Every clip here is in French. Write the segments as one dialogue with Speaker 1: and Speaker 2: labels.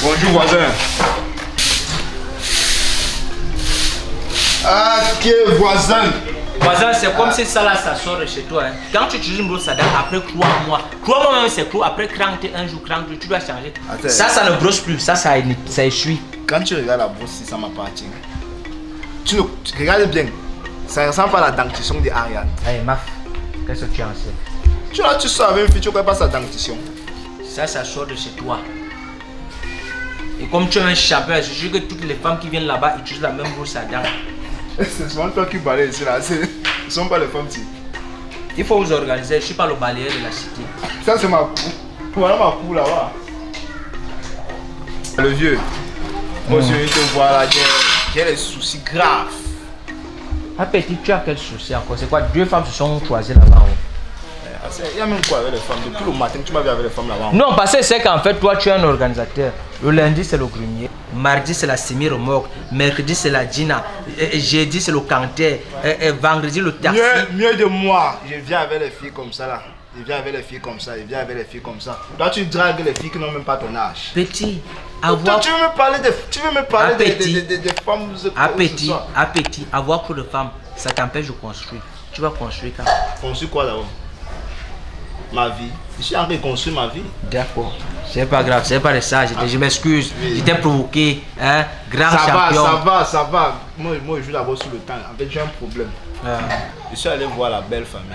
Speaker 1: Bonjour voisin. Ah, quel voisin.
Speaker 2: Voisin, c'est comme si ça là, ça sort de chez toi. Hein. Quand tu utilises une brosse à dents, après 3 mois même c'est clos, après 41 jours, 40 jours, tu dois changer. Attends. Ça ne brosse plus, ça essuie.
Speaker 1: Quand tu regardes la brosse, ça m'appartient. Tu regardes bien, ça ressemble pas à la dentition d'Ariane.
Speaker 2: Hey, Maf, qu'est-ce que tu en sais?
Speaker 1: Tu sors avec une fille, tu ne connais pas sa dentition.
Speaker 2: Ça sort de chez toi. Et comme tu es un chapeur, je jure que toutes les femmes qui viennent là-bas utilisent la même brosse à dents.
Speaker 1: C'est souvent toi qui balais ici là, ce ne sont pas les femmes ici.
Speaker 2: Il faut vous organiser, je ne suis pas le balayeur de la cité.
Speaker 1: Ça c'est ma cour. Voilà ma cour là-bas. Le vieux, moi je te vois là, j'ai des soucis graves.
Speaker 2: Ah petit, tu as quel souci encore? C'est quoi? 2 femmes se sont choisies là-bas.
Speaker 1: Il y a même quoi avec les femmes? Depuis le matin tu m'as vu avec les femmes là-bas.
Speaker 2: Non, parce que c'est qu'en fait toi tu es un organisateur. Le lundi c'est le grenier, mardi c'est la semi-remorque, mercredi c'est la Gina, jeudi c'est le canter, vendredi le taxi.
Speaker 1: Mieux de moi, je viens avec les filles comme ça là. Je viens avec les filles comme ça, je viens avec les filles comme ça. Toi tu dragues les filles qui n'ont même pas ton âge.
Speaker 2: Petit,
Speaker 1: avoir... Tu veux me parler des femmes.
Speaker 2: Petit, avoir trop de femmes, ça t'empêche de construire. Tu vas construire quand?
Speaker 1: Construire quoi d'abord? Ma vie. Je suis en train de construire ma vie.
Speaker 2: D'accord. C'est pas grave, c'est pas de ça. Je m'excuse. Je t'ai provoqué. Hein? Grand champion.
Speaker 1: Ça va. Moi, je joue d'abord sur le temps. En fait, j'ai un problème. Je suis allé voir la belle famille.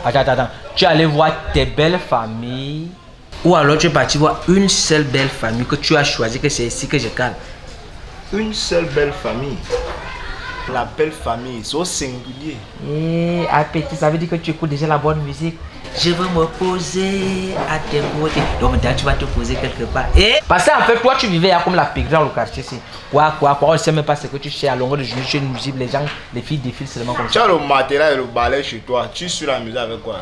Speaker 2: Attends. Tu es allé voir tes belles familles. Ou alors tu es parti voir une seule belle famille que tu as choisi, que c'est ici que je cale.
Speaker 1: Une seule belle famille. La belle famille, c'est au singulier.
Speaker 2: Petit, ça veut dire que tu écoutes déjà la bonne musique. Je veux me poser à tes côtés. Donc maintenant tu vas te poser quelque part. Parce qu'en fait, toi tu vivais comme la pigre dans le quartier. Quoi, on ne sait même pas ce que tu cherches à longueur de journée. Tu es nuisible, les gens, les filles défilent seulement comme ça.
Speaker 1: Tu as le matériel et le balai chez toi. Tu suis la musique avec quoi?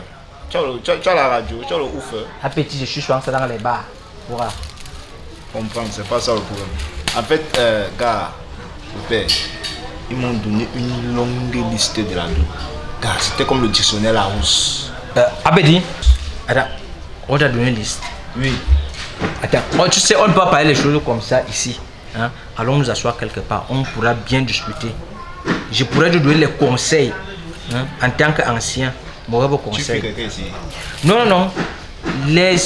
Speaker 1: Tu as la radio, tu as le ouf.
Speaker 2: Petit, je suis souvent ça dans les bars. Voilà.
Speaker 1: Comprendre, c'est pas ça le problème. En fait, gars, le père, ils m'ont donné une longue liste de la vie. Gars, c'était comme le dictionnaire Larousse.
Speaker 2: Abedi, attends, on t'a donné une liste.
Speaker 1: Oui.
Speaker 2: Attends, tu sais, on ne peut pas parler les choses comme ça ici. Hein? Allons nous asseoir quelque part, on pourra bien discuter. Je pourrais te donner les conseils hein, en tant qu'ancien. Mauvais conseils.
Speaker 1: Tu fais quelqu'un ici?
Speaker 2: Non. Les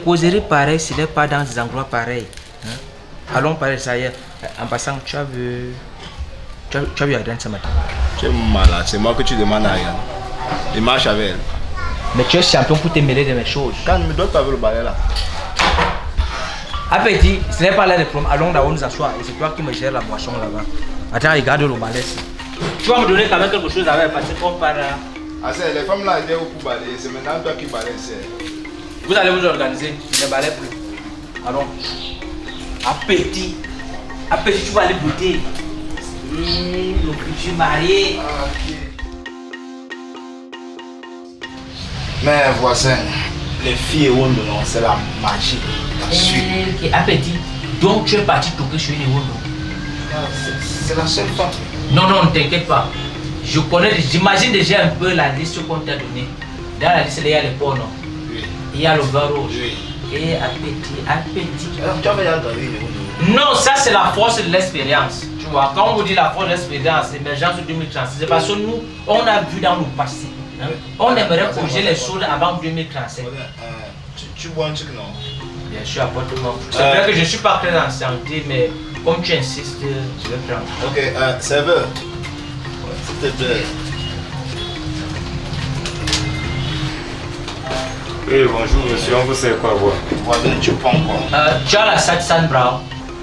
Speaker 2: causeries pareilles, ce n'est pas dans des endroits pareils. Hein? Allons parler de ça hier. En passant, tu as vu Ariane ce matin?
Speaker 1: Tu es malade, c'est moi que tu demandes à Ariane. Je marche avec elle.
Speaker 2: Mais tu es champion pour te mêler de mes choses.
Speaker 1: Quand ne me donne pas avec le balai là.
Speaker 2: Petit, ce n'est pas là le problème. Allons là où nous asseoir. Et c'est toi qui me gères la boisson là-bas. Attends, regarde le balai. Tu vas me donner quand même quelque chose avec parce qu'on part.
Speaker 1: Ah, c'est les femmes là, elles étaient pour balayer. C'est maintenant toi qui balayes.
Speaker 2: Vous allez vous organiser. Je ne balaye plus. Allons. Petit, tu vas aller goûter. Le futur marié.
Speaker 1: Mais voisin, les filles et Wondo, c'est la magie. La suite.
Speaker 2: Petit, donc tu es parti toquer sur une Wondo.
Speaker 1: C'est la seule femme.
Speaker 2: Non, ne t'inquiète pas. J'imagine déjà un peu la liste qu'on t'a donnée. Dans la liste, il y a les pornos.
Speaker 1: Oui.
Speaker 2: Il y a le vin rouge.
Speaker 1: Oui.
Speaker 2: Et appétit.
Speaker 1: Alors, tu as déjà regardé les Wondo?
Speaker 2: Non, ça c'est la force de l'expérience. Tu vois, quand on vous dit la force de l'expérience, l'émergence de 2036, c'est parce que nous, on a vu dans le passé. Hein? On aimerait corriger les choses avant 2037.
Speaker 1: Tu bois un truc, non?
Speaker 2: Bien sûr, apporte-moi. C'est vrai que je ne suis pas très en santé, mais comme tu insistes, je vais prendre.
Speaker 1: Ok, serveur. S'il te plaît.
Speaker 3: Oui, bonjour monsieur, on vous sert quoi boire?
Speaker 1: Voisin, tu prends quoi?
Speaker 2: Tu as la Satsan Brown?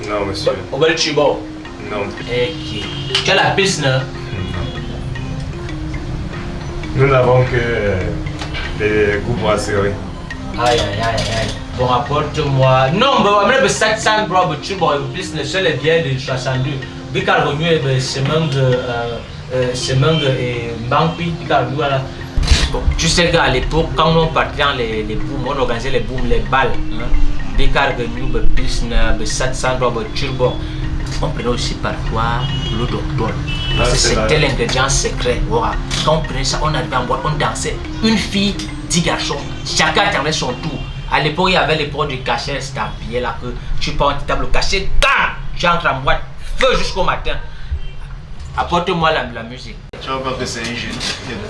Speaker 3: Non monsieur.
Speaker 2: Au bas de Chibo?
Speaker 3: Non.
Speaker 2: Ok. Tu as la Pilsner?
Speaker 3: Nous n'avons que des goûts brasseries.
Speaker 2: Aïe. Bon, apporte-moi. Non, mais le Satsan Brown, tu vois, le Pilsner, c'est le bien de 62. Bikal Renu et Semang et Bangpi, Bikal voilà. Bon, tu sais qu'à l'époque, quand on partait dans les booms, on organisait les booms, les balles. Bikal Renu, Pilsner, Satsan Brown, Turbo. On prenait aussi parfois l'eau d'octobre. Parce que c'était l'ingrédient secret. Voilà. Quand on prenait ça, on arrivait en boîte, on dansait. Une fille, 10 garçons. Chacun attendait son tour. À l'époque, il y avait les ports du cachet estampillé là que tu prends une table cachet, tu entres en boîte, feu jusqu'au matin. Apporte-moi la musique.
Speaker 1: Tu vois pas que c'est un jeune,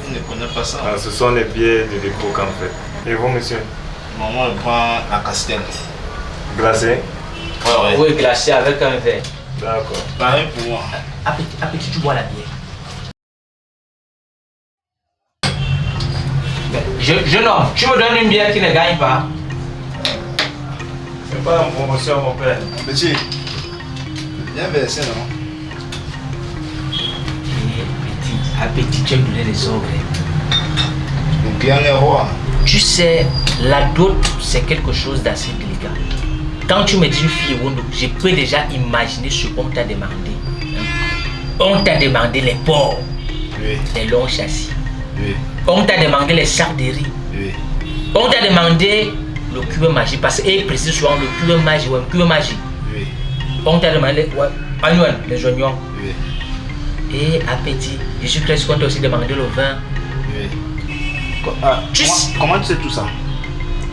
Speaker 1: il ne connaît pas ça.
Speaker 3: Ah, ce sont les billets de l'époque en fait. Et vous, monsieur?
Speaker 1: Maman, elle prend la castelle.
Speaker 3: Glacé?
Speaker 1: Ouais.
Speaker 2: Oui, glacé avec un verre.
Speaker 3: D'accord.
Speaker 1: Pareil pour moi.
Speaker 2: Appétit, tu bois la bière. Jeune homme, tu me donnes une bière qui ne gagne pas.
Speaker 3: C'est pas en promotion, mon père.
Speaker 1: Petit, bien versé, non?
Speaker 2: Appétit, tu as donné les ordres.
Speaker 1: Le bien est roi.
Speaker 2: Tu sais, la dot, c'est quelque chose d'assez délicat. Quand tu me dis une fille Wondo, je peux déjà imaginer ce qu'on t'a demandé. On t'a demandé les porcs,
Speaker 1: Oui.
Speaker 2: les longs châssis.
Speaker 1: Oui.
Speaker 2: On t'a demandé les sacs de riz.
Speaker 1: Oui.
Speaker 2: On t'a demandé le cube magique. Parce qu'il précise souvent le cube magique. Ouais, cube magique.
Speaker 1: Oui.
Speaker 2: On t'a demandé les oignons.
Speaker 1: Oui.
Speaker 2: Et appétit. Je suis presque qu'on t'a aussi demandé le vin.
Speaker 1: Oui. Comment tu sais tout ça?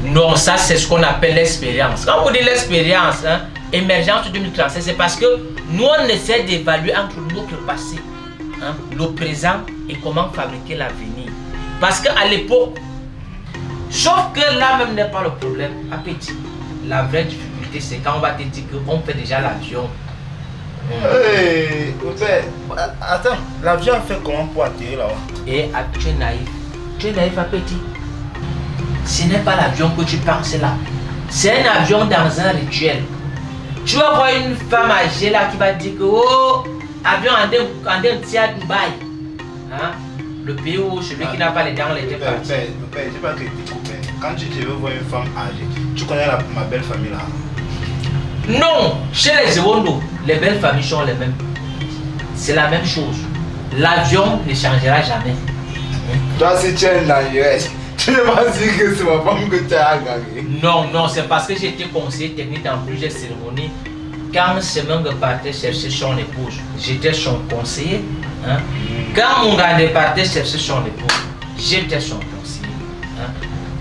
Speaker 2: Non, ça c'est ce qu'on appelle l'expérience. Quand on dit l'expérience, émergence 2036, c'est parce que nous on essaie d'évaluer entre notre passé, le présent et comment fabriquer l'avenir. Parce qu'à l'époque, sauf que là même n'est pas le problème, appétit. La vraie difficulté c'est quand on va te dire qu'on fait déjà l'avion.
Speaker 1: Hey, attends, l'avion fait comment pour atterrir là-haut?
Speaker 2: Et tu es naïf. Tu es naïf, appétit. Ce n'est pas l'avion que tu penses là. C'est un avion dans un rituel. Tu vas voir une femme âgée là qui va dire que oh, avion en deux à Dubaï. Hein? Le pays où celui qui n'a pas les dents les deux parties.
Speaker 1: Père, je sais pas que tu coupes. Quand tu veux voir une femme âgée, tu connais ma belle famille là?
Speaker 2: Non, chez les Ewondo, les belles familles sont les mêmes. C'est la même chose. L'avion ne changera jamais.
Speaker 1: Toi, si tu es dans l'US, tu ne vas pas dire que c'est ma femme que tu as gagné.
Speaker 2: Non, c'est parce que j'étais conseiller technique dans plusieurs cérémonies. Quand Semengue partait chercher son épouse, j'étais son conseiller. Hein? Quand Mungande partait chercher son épouse, j'étais son conseiller. Hein?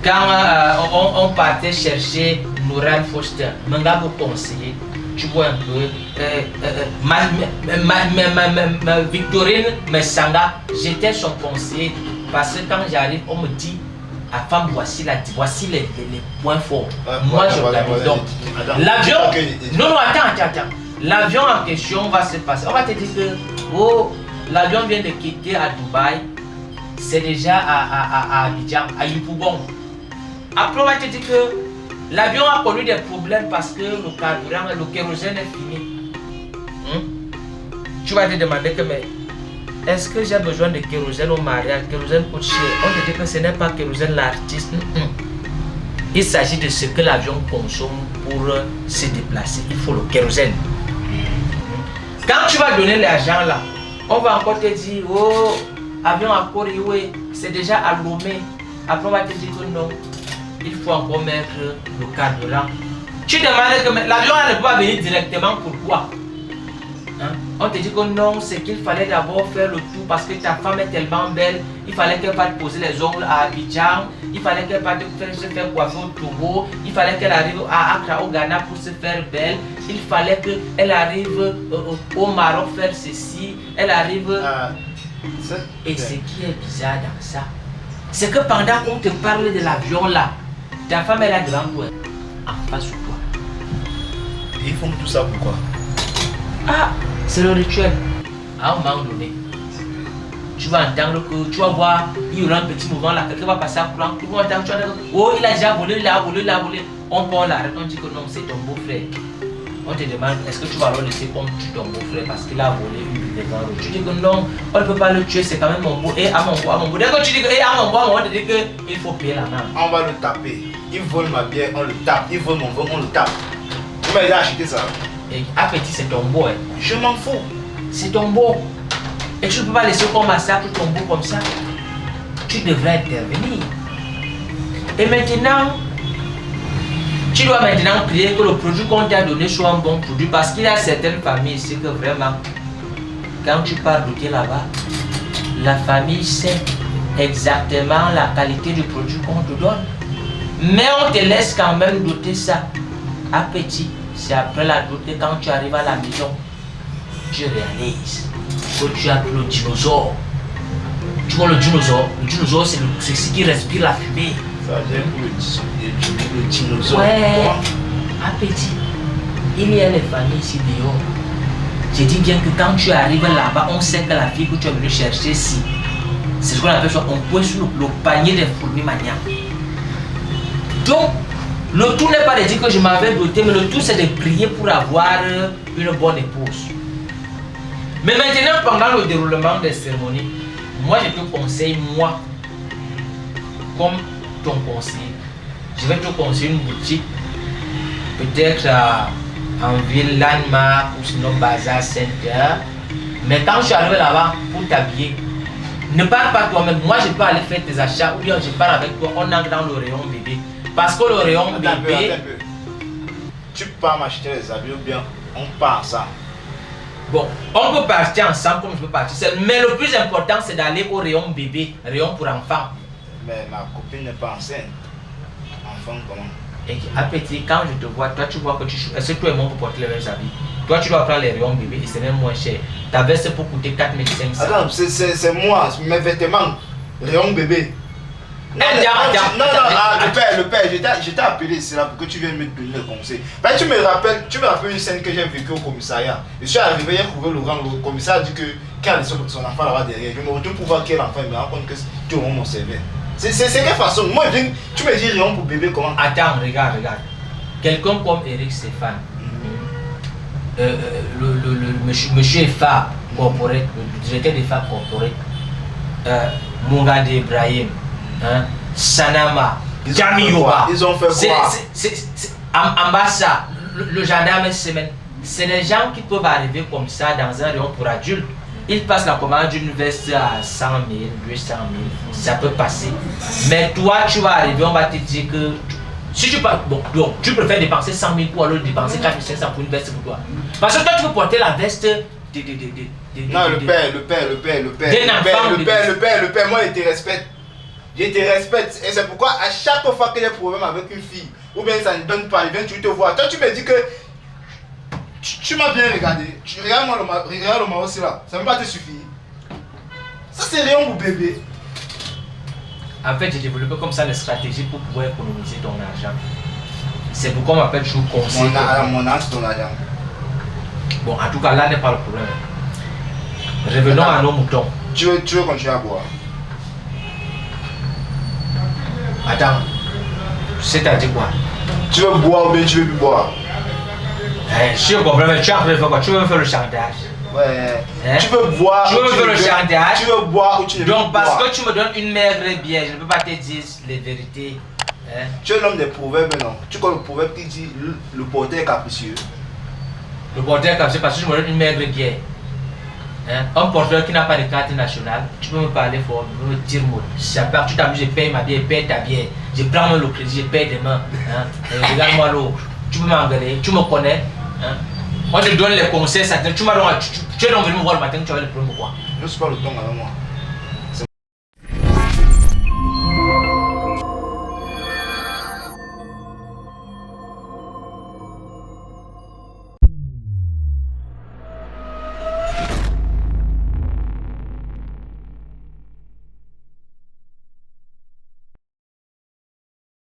Speaker 2: Quand on partait chercher Nouran Foster, Mangabo conseiller, tu vois un peu, Victorine Messanga, j'étais son conseiller. Parce que quand j'arrive, on me dit, à femme, voici les points forts. Moi, je regarde. Donc, l'avion. Non, attends. L'avion en question va se passer. On va te dire que oh, l'avion vient de quitter à Dubaï. C'est déjà à Abidjan, à Yopougon. Après, on va te dire que l'avion a connu des problèmes parce que le carburant, le kérosène est fini. Tu vas te demander que mais. Est-ce que j'ai besoin de kérosène au mariage? Kérosène coûte cher. On te dit que ce n'est pas kérosène l'artiste. Il s'agit de ce que l'avion consomme pour se déplacer. Il faut le kérosène. Quand tu vas donner l'argent là, on va encore te dire, oh, avion à Corée, c'est déjà à Lomé. Après on va te dire que non, il faut encore mettre le carburant. Tu demandes que l'avion ne peut pas venir directement, pourquoi? On te dit que non, c'est qu'il fallait d'abord faire le tour parce que ta femme est tellement belle. Il fallait qu'elle parte poser les ongles à Abidjan. Il fallait qu'elle parte se faire coiffer au Togo. Il fallait qu'elle arrive à Accra au Ghana pour se faire belle. Il fallait qu'elle arrive au Maroc faire ceci. Elle arrive. Et ce qui est bizarre dans ça, c'est que pendant qu'on te parle de l'avion là, ta femme est là devant toi, en face de toi.
Speaker 1: Et ils font tout ça pourquoi?
Speaker 2: Ah, c'est le rituel. À un moment donné, tu vas entendre que, tu vas voir, il y aura un petit mouvement là, quelqu'un va passer à courant, tout le monde va entendre, tu vas dire, oh, il a déjà volé, il a volé. On prend l'arrêt, on dit que non, c'est ton beau-frère. On te demande, est-ce que tu vas le laisser comme tu ton beau-frère parce qu'il a volé une devant l'autre. Tu dis que non, on ne peut pas le tuer, c'est quand même mon beau. Et à mon beau. Dès que tu dis que, à mon beau, on te dit qu'il faut payer la main.
Speaker 1: On va le taper. Il vole ma bière, on le tape. Il vole mon vin, on le tape. Tu m'as déjà acheté ça.
Speaker 2: Et appétit, c'est ton beau.
Speaker 1: Je m'en fous.
Speaker 2: C'est ton beau. Et tu ne peux pas laisser qu'on massacre ton beau comme ça. Tu devrais intervenir. Et maintenant, tu dois maintenant prier que le produit qu'on t'a donné soit un bon produit. Parce qu'il y a certaines familles ici que vraiment, quand tu pars goûter là-bas, la famille sait exactement la qualité du produit qu'on te donne. Mais on te laisse quand même doter ça à petit. C'est après la doter, quand tu arrives à la maison, tu réalises que tu as le dinosaure. Tu vois le dinosaure c'est ce qui respire la fumée.
Speaker 1: Ça vient pour le dinosaure.
Speaker 2: Ouais, à petit. Il y a les familles ici dehors. Je dis bien que quand tu arrives là-bas, on sait que la fille que tu es venu chercher ici, c'est ce qu'on appelle soit on pose sur le panier des fourmis maniaques. Donc, le tout n'est pas de dire que je m'avais doté, mais le tout c'est de prier pour avoir une bonne épouse. Mais maintenant, pendant le déroulement des cérémonies, moi je te conseille, moi, comme ton conseiller, je vais te conseiller une boutique, peut-être en ville, Landmark ou sinon Bazar Center. Mais quand je suis arrivé là-bas pour t'habiller, ne pars pas toi-même. Moi je peux aller faire tes achats ou bien je pars avec toi, on entre dans le rayon bébé. Parce que le rayon bébé.
Speaker 1: Attends un peu. Tu pars m'acheter les habits ou bien on part ensemble?
Speaker 2: Bon, on peut partir ensemble comme je peux partir seul. Mais le plus important c'est d'aller au rayon bébé, rayon pour enfants.
Speaker 1: Mais ma copine n'est pas enceinte. Enfant comment?
Speaker 2: Et à petit, quand je te vois, toi tu vois que tu est-ce que toi et moi pour porter les mêmes habits? Toi tu dois prendre les rayons bébé et c'est même moins cher. Ta veste peut coûter 4500.
Speaker 1: Attends, c'est moi, mes vêtements, rayon bébé. Non, le père, je t'ai appelé ici là pour que tu viennes me donner le conseil. Ben, tu me rappelles une scène que j'ai vécue au commissariat. Je suis arrivé, j'ai trouvé le commissaire a dit que qu'il a laissé son enfant là-bas derrière. Je me retourne pour voir quel enfant, il me rend compte que tu es mon serveur. C'est quelle façon? Moi, tu me dis rayon pour bébé comment?
Speaker 2: Attends, regarde. Quelqu'un comme Eric Stéphane, monsieur EFA Corporate, le directeur d'EFA Corporate, Mungade Ibrahim, Sanama, Jamiyoba.
Speaker 1: Ils ont fait quoi?
Speaker 2: Ambassa, le gendarme semaine. C'est des gens qui peuvent arriver comme ça dans un rayon pour adultes. Ils passent la commande d'une veste à 100 000, 200 000, ça peut passer. Mais toi, tu vas arriver, on va te dire que si tu pas bon, donc tu préfères dépenser 100 000 pour alors dépenser 4 500 pour une veste pour toi. Parce que toi, tu peux porter la veste
Speaker 1: non, le père, moi, il te respecte. Je te respecte. Et c'est pourquoi à chaque fois qu'il y a des problèmes avec une fille, ou bien ça ne donne pas, il vient, tu te vois. Toi, tu me dis que tu m'as bien regardé. Regarde-moi le mari aussi là. Ça ne va pas te suffire. Ça, c'est rien pour bébé.
Speaker 2: En fait, j'ai développé comme ça une stratégie pour pouvoir économiser ton argent. C'est pourquoi on m'appelle toujours conseiller.
Speaker 1: Mon âge, ton argent.
Speaker 2: Bon, en tout cas, là n'est pas le problème. Revenons à nos moutons.
Speaker 1: Tu veux continuer à boire?
Speaker 2: Attends, c'est-à-dire quoi?
Speaker 1: Tu veux boire ou bien tu veux plus boire?
Speaker 2: Je suis au problème, tu es en train de faire quoi? Tu veux me faire le chantage?
Speaker 1: Ouais. Tu veux boire?
Speaker 2: Tu veux me faire le chantage?
Speaker 1: Tu veux boire ou tu ne veux pas boire?
Speaker 2: Donc, parce que tu me donnes une maigre bière, je ne peux pas te dire les vérités.
Speaker 1: Tu es l'homme des proverbes, non? Tu connais le proverbe qui dit le porteur est capricieux.
Speaker 2: Le porteur est capricieux parce que tu me donnes une maigre bière. Un porteur qui n'a pas de carte nationale, tu peux me parler fort, tu peux me dire mot. Si à part tu t'amuses, je paye ma bière, je paye ta bière. Je prends même le crédit, je paye demain. Regarde-moi l'autre. Tu peux m'engueuler, tu me connais. Moi je te donne les conseils, tu es donc venu me voir le matin, tu avais le problème ou quoi?
Speaker 1: Je ne suis pas le ton avec moi.